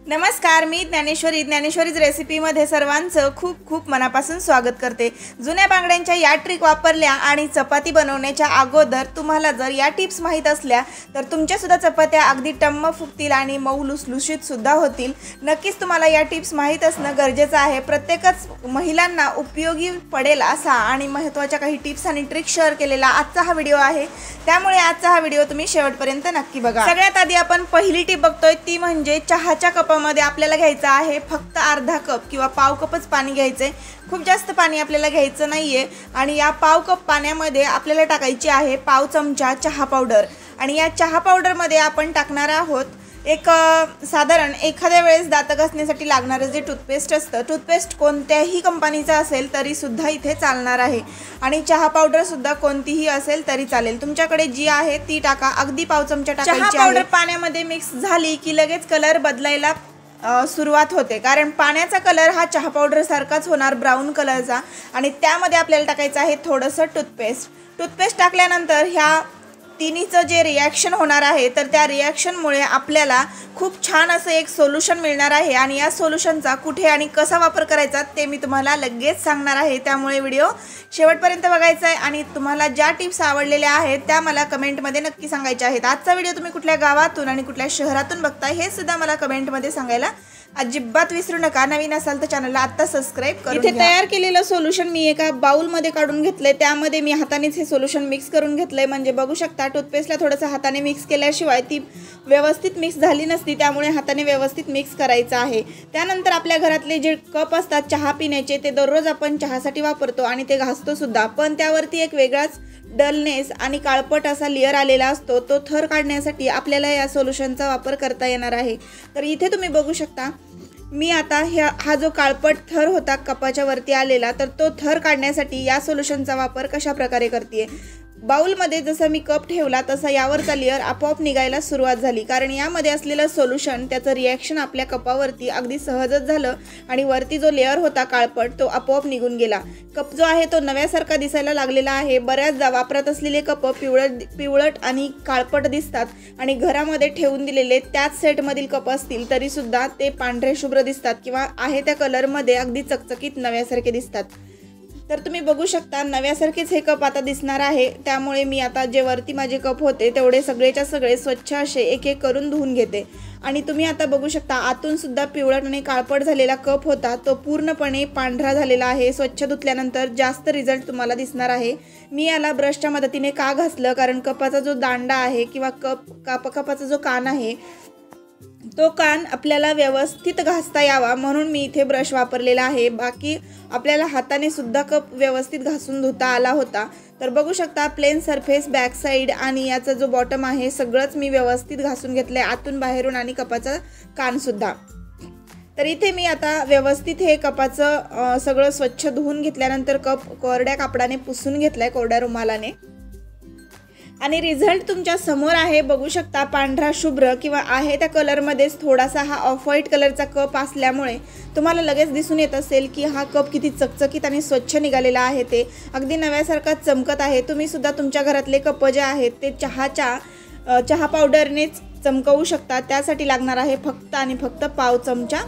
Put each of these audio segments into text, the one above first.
नमस्कार, मी ज्ञानेश्वरीज रेसिपीमध्ये सर्वांचं खूप खूप मनापासून स्वागत करते। जुन्या बांगड्यांच्या या ट्रिक वापरल्या आणि चपाती बनवण्याच्या अगोदर तुम्हाला जर या टिप्स माहीत असल्या तर तुमच्या सुद्धा चपात्या अगदी टम्म फुगतील आणि मऊ लुसलुशीत सुद्धा होतील। नक्कीच तुम्हाला या टिप्स माहीत असणं गरजेचं आहे। प्रत्येकच महिलांना उपयोगी पडेल असा आणि महत्त्वाच्या काही टिप्स आणि ट्रिक्स शेअर केलेला आजचा हा व्हिडिओ आहे, त्यामुळे आजचा हा व्हिडिओ तुम्ही शेवटपर्यंत नक्की बघा। सगळ्यात आधी आपण पहिली टिप बघतोय ती म्हणजे चहाच्या कपामध्ये आपल्याला घ्यायचं आहे फक्त अर्धा कप किंवा पाव कपच पाणी घ्यायचे। खूप जास्त पाणी आपल्याला घ्यायचं नाहीये आणि या पाव कप पाण्यामध्ये आपल्याला टाकायची आहे पाव चमचा चहा पावडर। आणि या चहा पावडर मध्ये आपण टाकणार आहोत एक साधारण एखाद्या वेळेस दात घासण्यासाठी लागणारे जे टूथपेस्ट असतं, टूथपेस्ट कोणत्याही कंपनीचा असेल तरी सुद्धा इथे चालणार आहे आणि चहा पावडर सुद्धा कोणतीही असेल तरी चालेल। तुमच्याकडे जी आहे ती टाका, अगदी पाव चमचा टाकायची आहे। चहा पावडर पाण्यामध्ये मिक्स झाली की लगेच कलर बदलायला सुरुवात होते, कारण पाण्याचा कलर हा चहा पावडर सारखाच होणार ब्राऊन कलरचा। आणि त्यामध्ये आपल्याला टाकायचं आहे थोडंसं टूथपेस्ट टाकल्यानंतर ह्या तिन्हीचं जे रिॲक्शन होणार आहे तर त्या रिॲक्शनमुळे आपल्याला खूप छान असं एक सोल्युशन मिळणार आहे आणि या सोल्युशनचा कुठे आणि कसा वापर करायचा ते मी तुम्हाला लगेच सांगणार आहे। त्यामुळे व्हिडिओ शेवटपर्यंत बघायचा आहे आणि तुम्हाला ज्या टिप्स आवडलेल्या आहेत त्या मला कमेंटमध्ये नक्की सांगायच्या आहेत। आजचा व्हिडिओ तुम्ही कुठल्या गावातून आणि कुठल्या शहरातून बघताय हे सुद्धा मला कमेंटमध्ये सांगायला अजिबात विसरू नका। नवीन असाल तर चॅनलला आत्ता सबस्क्राइब करून घ्या। इथे तयार केलेलं सोल्युशन मी एका बाउलमध्ये काढून घेतलंय, त्यामध्ये मी हातानेच हे सोल्युशन मिक्स करून घेतलंय। म्हणजे बघू शकता टूथपेस्टला थोडंसं हाताने मिक्स केल्याशिवाय ती व्यवस्थित मिक्स झाली नसती, त्यामुळे हाताने व्यवस्थित मिक्स करायचं आहे। त्यानंतर आपल्या घरातले जे कप असतात चहा पिण्याचे ते दररोज आपण चहासाठी वापरतो आणि ते घासतो सुद्धा, पण त्यावरती एक वेगळाच डलनेस आणि काळपट असा लेयर आलेला असतो। तो थर काढण्यासाठी आपल्याला या सोल्युशनचा वापर करता येणार आहे। तर इथे तुम्ही बघू शकता मी आता हा जो काळपट थर होता कपाच्या वरती आलेला, तर तो थर काढण्यासाठी या सोल्युशनचा वापर कशा प्रकारे करते। बाउलमध्ये जसं मी कप ठेवला तसा यावरचा लेयर आपोआप निघायला सुरुवात झाली, कारण यामध्ये असलेलं सोल्युशन त्याचं रिॲक्शन आपल्या कपावरती अगदी सहजच झालं आणि वरती जो लेयर होता काळपट तो आपोआप निघून गेला। कप जो आहे तो नव्यासारखा दिसायला लागलेला आहे। बऱ्याचदा वापरत असलेले कप पिवळट आणि काळपट दिसतात आणि घरामध्ये ठेवून दिलेले त्याच सेटमधील कप असतील तरी सुद्धा ते पांढरे शुभ्र दिसतात किंवा आहे त्या कलरमध्ये अगदी चकचकीत नव्यासारखे दिसतात। तर तुम्ही बघू शकता नव्यासारखेच हे कप आता दिसणार आहे। त्यामुळे मी आता जे वरती माझे कप होते तेवढे सगळेच्या सगळे स्वच्छ असे एक एक करून धुवून घेते। आणि तुम्ही आता बघू शकता आतून सुद्धा पिवळट आणि काळपट झालेला कप होता तो पूर्णपणे पांढरा झालेला आहे। स्वच्छ धुतल्यानंतर जास्त रिझल्ट तुम्हाला दिसणार आहे। मी याला ब्रशच्या मदतीने का घासलं, कारण कपाचा जो दांडा आहे किंवा कपाचा जो कान आहे तो कान आपल्याला व्यवस्थित घासता यावा म्हणून मी इथे ब्रश वापरलेला आहे। बाकी आपल्याला हाताने सुद्धा कप व्यवस्थित घासून धुता आला होता। तर बघू शकता प्लेन सरफेस, बॅक साईड आणि याचा जो बॉटम आहे सगळंच मी व्यवस्थित घासून घेतलंय, आतून बाहेरून आणि कपाचा कान सुद्धा। तर इथे मी आता व्यवस्थित हे कपाचं सगळं स्वच्छ धुवून घेतल्यानंतर कप कोरड्या कापडाने पुसून घेतलाय, कोरड्या रुमालाने। आणि रिझल्ट तुमच्या समोर आहे, बघू शकता पांढरा शुभ्र किंवा आहे त्या कलरमध्येच थोडासा हा ऑफ व्हाईट कलरचा कप असल्यामुळे तुम्हाला लगेच दिसून येत असेल की हा कप किती चकचकीत आणि स्वच्छ निघालेला आहे, ते अगदी नव्यासारखा चमकत आहे। तुम्ही सुद्धा तुमच्या घरातले कप जे आहेत ते चहा पावडरनेच चमकवू शकता। त्यासाठी लागणार आहे फक्त आणि फक्त पाव चमचा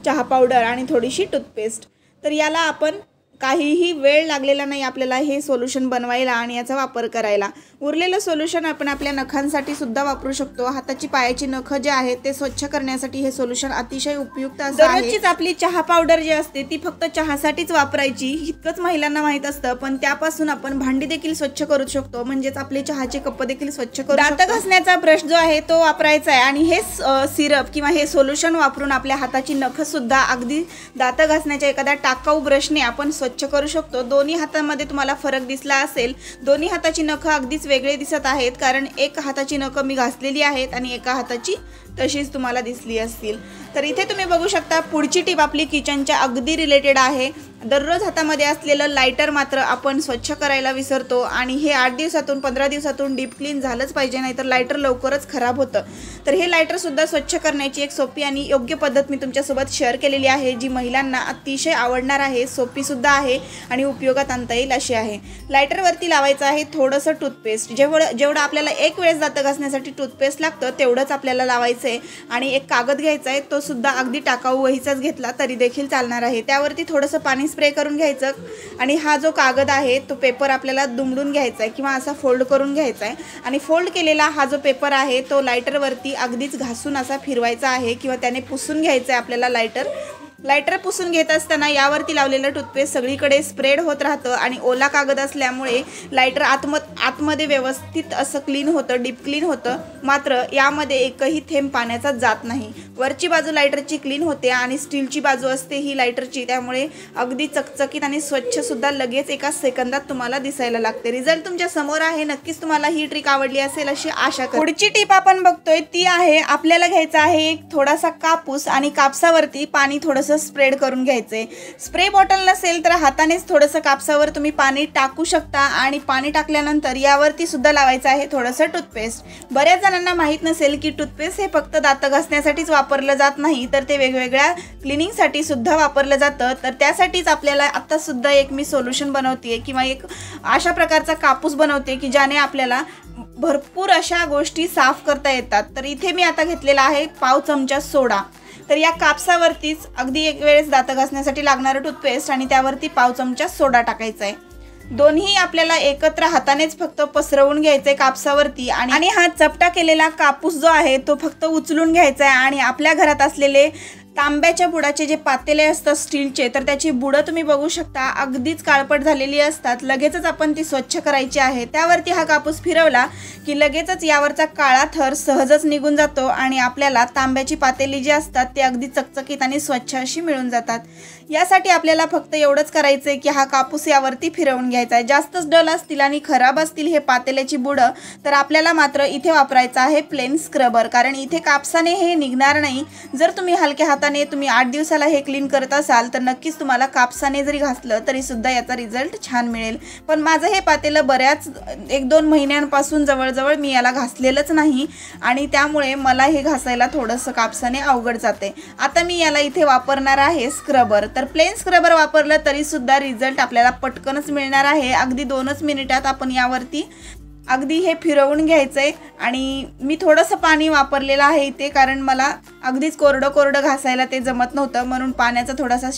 चहा पावडर आणि थोडीशी टूथपेस्ट। तर याला आपण काहीही वेळ लागलेला नाही आपल्याला हे सोल्युशन बनवायला आणि याचा वापर करायला। उरलेलं सोल्युशन आपण आपल्या नखांसाठी सुद्धा वापरू शकतो। हाताची पायाची नखं जे आहेत ते स्वच्छ करण्यासाठी हे सोल्युशन अतिशय उपयुक्त असं आहे। दररोजचीच आपली चहा पावडर जी असते ती फक्त चहासाठीच वापरायची इतकंच महिलांना माहीत असतं, पण त्यापासून आपण भांडी देखील स्वच्छ करू शकतो, म्हणजेच आपले चहाचे कप देखील स्वच्छ करू शकतो। दात घासण्याचा ब्रश जो आहे तो वापरायचा आहे आणि हे सिरप किंवा हे सोल्युशन वापरून आपल्या हाताची नखं सुद्धा अगदी दात घासण्याच्या एखाद्या टाकाऊ ब्रशने आपण स्वच्छ करू शकतो। दोन्ही हातांमध्ये तुम्हाला फरक दिसला असेल, दोन्ही हाताची नखं अगदीच वेगळे दिसत आहेत, कारण एक हाताची नखं मी घासलेली आहेत आणि एका हाताची तशीच तुम्हाला दिसली असतील। तर इथे तुम्ही बघू शकता पुढची टिप आपली किचनच्या अगदी रिलेटेड आहे। दररोज हातामध्ये असलेलं लायटर मात्र आपण स्वच्छ करायला विसरतो आणि हे 8 दिवसातून 15 दिवसातून डीप क्लीन झालंच पाहिजे, नाहीतर लायटर लवकरच खराब होतं। तर हे लायटरसुद्धा स्वच्छ करण्याची एक सोपी आणि योग्य पद्धत मी तुमच्यासोबत शेअर केलेली आहे, जी महिलांना अतिशय आवडणार आहे, सोपीसुद्धा आहे आणि उपयोगात आणता येईल अशी आहे। लायटरवरती लावायचं आहे थोडंसं टूथपेस्ट, जेवढं आपल्याला एक वेळेस दातं घासण्यासाठी टूथपेस्ट लागतं तेवढंच आपल्याला लावायचं आहे। आणि एक कागद घ्यायचा आहे, तो सुद्धा अगदी टाकाऊ वहीचाच घेतला तरी देखील चालणार आहे। त्यावरती थोडंसं पाणी स्प्रे करून घ्यायचं आणि हा जो कागद आहे तो पेपर आपल्याला दुमडून घ्यायचा आहे किंवा असा फोल्ड करून घ्यायचा आहे आणि फोल्ड केलेला हा जो पेपर आहे तो लायटरवरती अगदीच घासून असा फिरवायचा आहे किंवा त्याने पुसून घ्यायचं आहे आपल्याला। लायटर पुसून घेत असताना यावरती लावलेलं टूथपेस्ट सगळीकडे स्प्रेड होत राहतं आणि ओला कागद असल्यामुळे लायटर आतमध्ये व्यवस्थित असं क्लीन होतं, डीप क्लीन होतं। मात्र यामध्ये एकही थेंब पाण्याचा जात नाही। वरची बाजू लायटरची क्लीन होते आणि स्टीलची बाजू असते ही लायटरची, त्यामुळे अगदी चकचकीत आणि स्वच्छसुद्धा लगेच एका सेकंदात तुम्हाला दिसायला लागते। रिझल्ट तुमच्या समोर आहे। नक्कीच तुम्हाला ही ट्रिक आवडली असेल अशी आशा करते। पुढची टिप आपण बघतोय ती आहे, आपल्याला घ्यायचा आहे एक थोडासा कापूस आणि कापसावरती पाणी थोडंसं स्प्रेड करून घ्यायचे। स्प्रे बॉटल नसेल तर हातानेच थोडंसं कापसावर तुम्ही पाणी टाकू शकता आणि पाणी टाकल्यानंतर यावरती सुद्धा लावायचं आहे थोडंसं टूथपेस्ट। बऱ्याच जणांना माहीत नसेल की टूथपेस्ट हे फक्त दात घासण्यासाठीच वापरलं जात नाही, तर ते वेगवेगळ्या क्लिनिंगसाठी सुद्धा वापरलं जातं। तर त्यासाठीच आपल्याला आता सुद्धा एक मी सोल्युशन बनवते किंवा एक अशा प्रकारचा कापूस बनवते की ज्याने आपल्याला भरपूर अशा गोष्टी साफ करता येतात। तर इथे मी आता घेतलेला आहे पाव चमचा सोडा। तर या कापसावरतीच अगदी एक वेळेस दातं घासण्यासाठी लागणारं टूथपेस्ट आणि त्यावरती पाव चमचा सोडा टाकायचा आहे। दोन्ही आपल्याला एकत्र हातानेच फक्त पसरवून घ्यायचे कापसावरती आणि हा चपटा केलेला कापूस जो आहे तो फक्त उचलून घ्यायचा आहे आणि आपल्या घरात असलेले तांब्याच्या बुडाचे जे पातेले असतात स्टीलचे, तर त्याची बुडं तुम्ही बघू शकता अगदीच काळपट झालेली असतात। लगेचच आपण ती स्वच्छ करायची आहे। त्यावरती हा कापूस फिरवला की लगेचच यावरचा काळा थर सहजच निघून जातो आणि आपल्याला तांब्याची पातेली जी असतात ते अगदी चकचकीत आणि स्वच्छ अशी मिळून जातात। यासाठी आपल्याला फक्त एवढंच करायचं आहे की हा कापूस यावरती फिरवून घ्यायचा आहे। जास्तच डल असतील आणि खराब असतील हे पातेल्याची बुडं तर आपल्याला मात्र इथे वापरायचं आहे प्लेन स्क्रबर, कारण इथे कापसाने हे निघणार नाही। जर तुम्ही हलक्या हाताने तुम्ही 8 दिवसाला हे क्लीन करत असाल तर नक्कीच तुम्हाला कापसाने जरी घासलं तरी सुद्धा याचा रिझल्ट छान मिळेल। पण माझं हे पातेलं बऱ्याच 1-2 महिन्यांपासून जवळजवळ मी याला घासलेलंच नाही आणि त्यामुळे मला हे घासायला थोडंसं कापसाने अवघड जाते। आता मी याला इथे वापरणार आहे स्क्रबर। तर प्लेन स्क्रबर वापरलं तरी सुद्धा रिझल्ट आपल्याला पटकनच मिळणार आहे। अगदी 2च मिनिटात आपण यावरती अगदी हे फिरवून घ्यायचं आहे आणि मी थोडंसं पाणी वापरलेलं आहे इथे, कारण मला अगदीच कोरडं घासायला ते जमत नव्हतं, म्हणून पाण्याचा थोडासा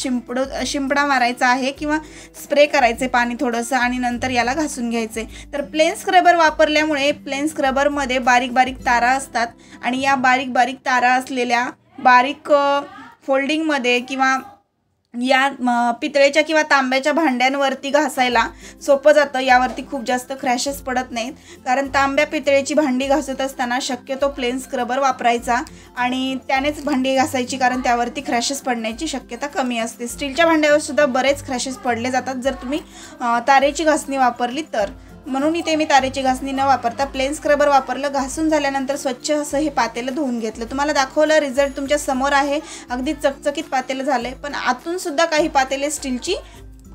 शिंपडा मारायचा आहे किंवा स्प्रे करायचे पाणी थोडंसं आणि नंतर याला घासून घ्यायचे। तर प्लेन स्क्रबर वापरल्यामुळे प्लेन स्क्रबरमध्ये बारीक बारीक तारा असतात आणि या बारीक बारीक तारा असलेल्या बारीक फोल्डिंगमध्ये किंवा या पितळेच्या किंवा तांब्याच्या भांड्यांवरती घासायला सोपं जातं। यावरती खूप जास्त क्रॅशेस पडत नाहीत, कारण तांब्या पितळेची भांडी घासत असताना शक्यतो प्लेन स्क्रबर वापरायचा आणि त्यानेच भांडी घासायची, कारण त्यावरती क्रॅशेस पडण्याची शक्यता कमी असते। स्टीलच्या भांड्यावर सुद्धा बरेच क्रॅशेस पडले जातात जर तुम्ही तारेची घासणी वापरली तर, म्हणून इथे मी तारेची घासणी न वापरता प्लेन स्क्रबर वापरलं। घासून झाल्यानंतर स्वच्छ असं हे पातेलं धुवून घेतलं। तुम्हाला दाखवलं, रिझल्ट तुमच्या समोर आहे। अगदी चकचकीत पातेलं झाले, पण आतून सुद्धा काही पातेले स्टीलची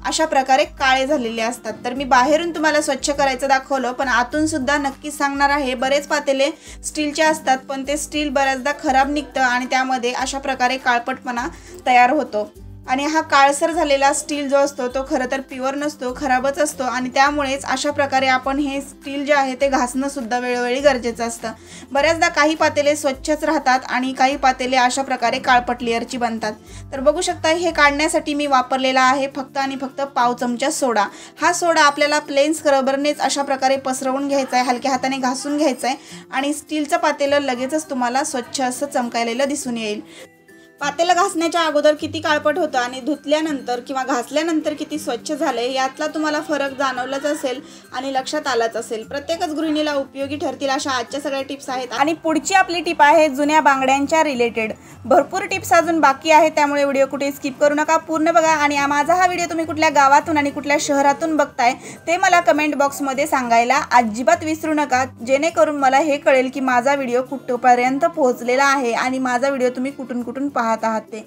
अशा प्रकारे काळे झालेले असतात। तर मी बाहेरून तुम्हाला स्वच्छ करायचं दाखवलं, पण आतून सुद्धा नक्कीच सांगणार आहे। बरेच पातेले स्टीलचे असतात पण ते स्टील बऱ्याचदा खराब निघतं आणि त्यामध्ये अशा प्रकारे काळपटपणा तयार होतो आणि हा काळसर झालेला स्टील जो असतो तो खरं तर प्युअर नसतो, खराबच असतो आणि त्यामुळेच अशा प्रकारे आपण हे स्टील जे आहे ते घासणं सुद्धा वेळोवेळी गरजेचं असतं। बऱ्याचदा काही पातेले स्वच्छच राहतात आणि काही पातेले अशा प्रकारे काळपट लेअरची बनतात। तर बघू शकता हे काढण्यासाठी मी वापरलेला आहे फक्त आणि फक्त पाव चमचा सोडा। हा सोडा आपल्याला प्लेन स्क्रबरनेच अशा प्रकारे पसरवून घ्यायचा आहे, हलक्या हाताने घासून घ्यायचा आहे आणि स्टीलचं पातेलं लगेचच तुम्हाला स्वच्छ असं चमकायलेलं दिसून येईल। पातेलं घासण्याच्या अगोदर किती काळपट होतं आणि धुतल्यानंतर किंवा घासल्यानंतर किती स्वच्छ झाले यातला तुम्हाला फरक जाणवलाच असेल आणि लक्षात आलाच असेल। प्रत्येकच गृहिणीला उपयोगी ठरतील अशा आजच्या सगळ्या टिप्स आहेत आणि पुढची आपली टिप आहे जुन्या बांगड्यांच्या रिलेटेड। भरपूर टिप्स अजून बाकी आहेत, त्यामुळे व्हिडिओ कुठे स्किप करू नका, पूर्ण बघा। आणि माझा हा व्हिडिओ तुम्ही कुठल्या गावातून आणि कुठल्या शहरातून बघताय ते मला कमेंट बॉक्समध्ये सांगायला अजिबात विसरू नका, जेणेकरून मला हे कळेल की माझा व्हिडिओ कुठपर्यंत पोहोचलेला आहे आणि माझा व्हिडिओ तुम्ही कुठून कुठून पाहत आहात ते।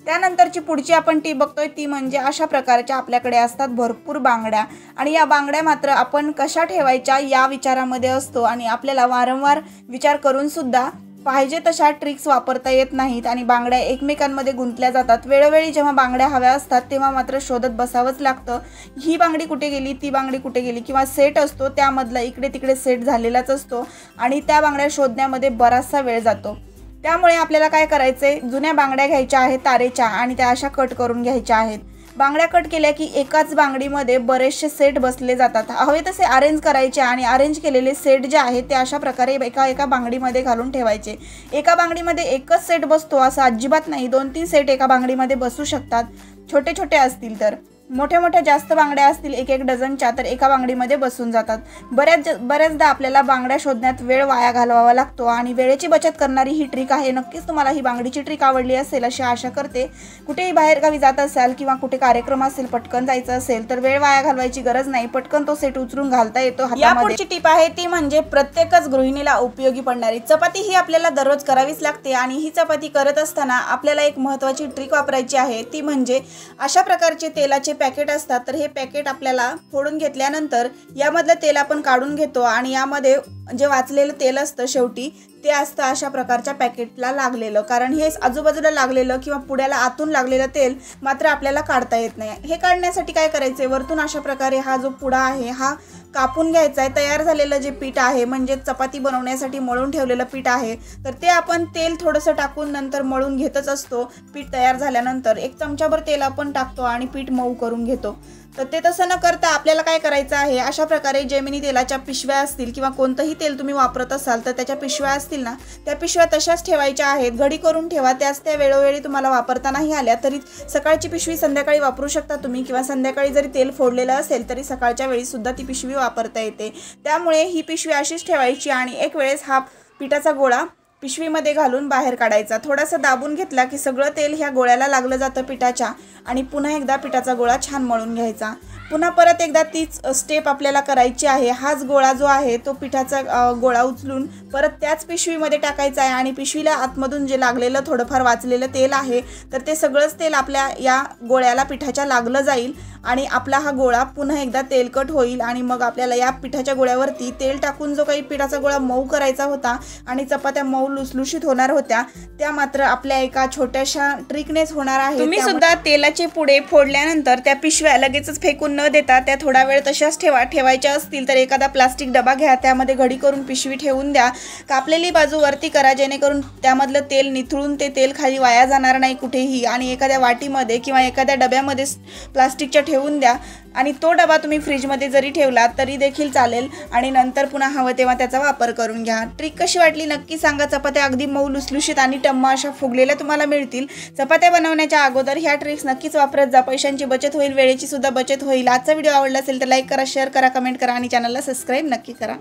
त्यानंतरची पुढची आपण टीप बघतोय ती म्हणजे अशा प्रकारच्या आपल्याकडे असतात भरपूर बांगड्या आणि या बांगड्या मात्र आपण कशा ठेवायच्या या विचारामध्ये असतो आणि आपल्याला वारंवार विचार करून सुद्धा पाहिजे तशा ट्रिक्स वापरता येत नाहीत आणि बांगड्या एकमेकांमध्ये गुंतल्या जातात। वेळोवेळी जेव्हा बांगड्या हव्या असतात तेव्हा मात्र शोधत बसावंच लागतं, ही बांगडी कुठे गेली, ती बांगडी कुठे गेली, किंवा सेट असतो त्यामधला इकडे तिकडे सेट झालेलाच असतो आणि त्या बांगड्या शोधण्यामध्ये बराचसा वेळ जातो। त्यामुळे आपल्याला काय करायचंय, जुन्या बांगड्या घ्यायच्या आहेत तारेच्या आणि त्या अशा कट करून घ्यायच्या आहेत। बांगड्या कट केल्या की एकाच बांगडीमध्ये बरेचसे सेट बसले जातात, हवे तसे अरेंज करायचे आणि अरेंज केलेले सेट जे आहेत ते अशा प्रकारे एका बांगडीमध्ये घालून ठेवायचे। एका बांगडीमध्ये एकच सेट बसतो असं अजिबात नाही, 2-3 सेट एका बांगडीमध्ये बसू शकतात, छोटे छोटे असतील तर। मोठ्या जास्त बांगड्या असतील 1-1 डझनच्या तर एका बांगडीमध्ये बसून जातात। बऱ्याचदा आपल्याला बांगड्या शोधण्यात वेळ वाया घालवावा लागतो आणि वेळेची बचत करणारी ही ट्रिक आहे। नक्कीच तुम्हाला ही बांगडीची ट्रिक आवडली असेल अशी आशा करते। कुठेही बाहेरगावी जात असाल किंवा कुठे कार्यक्रम असेल, पटकन जायचं असेल तर वेळ वाया घालवायची गरज नाही, पटकन तो सेट उचलून घालता येतो हातामध्ये। या पुढची टीप आहे ती म्हणजे प्रत्येकच गृहिणीला उपयोगी पडणारी चपाती ही आपल्याला दररोज करावीच लागते आणि ही चपाती करत असताना आपल्याला एक महत्त्वाची ट्रिक वापरायची आहे, ती म्हणजे अशा प्रकारचे तेलाचे पॅकेट असतात तर हे पॅकेट आपल्याला फोडून घेतल्यानंतर यामधलं तेल आपण काढून घेतो आणि यामध्ये जे वाचलेलं तेल असतं शेवटी ते असतं अशा प्रकारच्या पॅकेटला लागलेलं, कारण हे आजूबाजूला लागलेलं किंवा पुड्याला आतून लागलेलं तेल मात्र आपल्याला काढता येत नाही। हे काढण्यासाठी काय करायचे, वरतून अशा प्रकारे हा जो पुडा आहे हा कापून घ्यायचा आहे। तयार झालेलं जे पीठ आहे म्हणजे चपाती बनवण्यासाठी मळून ठेवलेलं पीठ आहे तर ते आपण तेल थोडंसं टाकून नंतर मळून घेतच असतो। पीठ तयार झाल्यानंतर 1 चमचाभर तेल आपण टाकतो आणि पीठ मऊ करून घेतो। तर ते तसं न करता आपल्याला काय करायचं आहे, अशा प्रकारे जेमिनी तेलाच्या पिशव्या असतील किंवा कोणतंही तेल तुम्ही वापरत असाल तर त्याच्या पिशव्या असतील ना, त्या पिशव्या तशाच ठेवायच्या आहेत, घडी करून ठेवा। त्या वेळोवेळी तुम्हाला वापरता नाही आल्या तरी सकाळची पिशवी संध्याकाळी वापरू शकता तुम्ही, किंवा संध्याकाळी जरी तेल फोडलेलं असेल तरी सकाळच्या वेळी सुद्धा ती पिशवी वापरता येते। त्यामुळे ही पिशवी अशीच ठेवायची आणि एक वेळेस हा पिठाचा गोळा पिशवीमध्ये घालून बाहेर काढायचा। थोडासा दाबून घेतला की सगळं तेल ह्या गोळ्याला लागलं जातं पिठाच्या आणि पुन्हा एकदा पिठाचा गोळा छान मळून घ्यायचा। पुन्हा परत एकदा तीच स्टेप आपल्याला करायची आहे। हाच गोळा जो आहे तो पिठाचा गोळा उचलून परत त्याच पिशवीमध्ये टाकायचा आहे आणि पिशवीला आतमधून जे लागलेलं थोडंफार वाचलेलं तेल आहे तर ते सगळंच तेल आपल्या या गोळ्याला पिठाच्या लागलं जाईल आणि आपला हा गोळा पुन्हा एकदा तेलकट होईल आणि मग आपल्याला या पिठाच्या गोळ्यावरती तेल टाकून जो काही पिठाचा गोळा मऊ करायचा होता आणि चपात्या मऊ लुसलुशीत होणार होत्या त्या मात्र आपल्या एका छोट्याशा ट्रिकनेच होणार आहे। तुम्ही सुद्धा तेलाचे पुडे फोडल्यानंतर त्या पिशव्या लगेचच फेकून न देता त्या थोडा वेळ तशाच ठेवायच्या असतील तर एखादा प्लास्टिक डबा घ्या, त्यामध्ये घडी करून पिशवी ठेवून द्या, कापलेली बाजू वरती करा जेणेकरून त्यामधलं तेल निथळून ते तेल खाली वाया जाणार नाही कुठेही, आणि एखाद्या वाटीमध्ये किंवा एखाद्या डब्यामध्ये प्लास्टिकच्या ठेवून द्या आणि तो डबा तुम्ही फ्रीजमध्ये जरी ठेवला तरी देखील चालेल आणि नंतर पुन्हा हवं तेव्हा त्याचा वापर करून घ्या। ट्रिक कशी वाटली नक्की सांगा। चपात्या अगदी मऊ लुसलुशीत आणि टम्मा अशा फुगलेल्या तुम्हाला मिळतील। चपात्या बनवण्याच्या अगोदर ह्या ट्रिक्स नक्कीच वापरत जा, पैशांची बचत होईल, वेळेची सुद्धा बचत होईल। आजचा व्हिडिओ आवडला असेल तर लाईक करा, शेअर करा, कमेंट करा आणि चॅनलला सबस्क्राईब नक्की करा।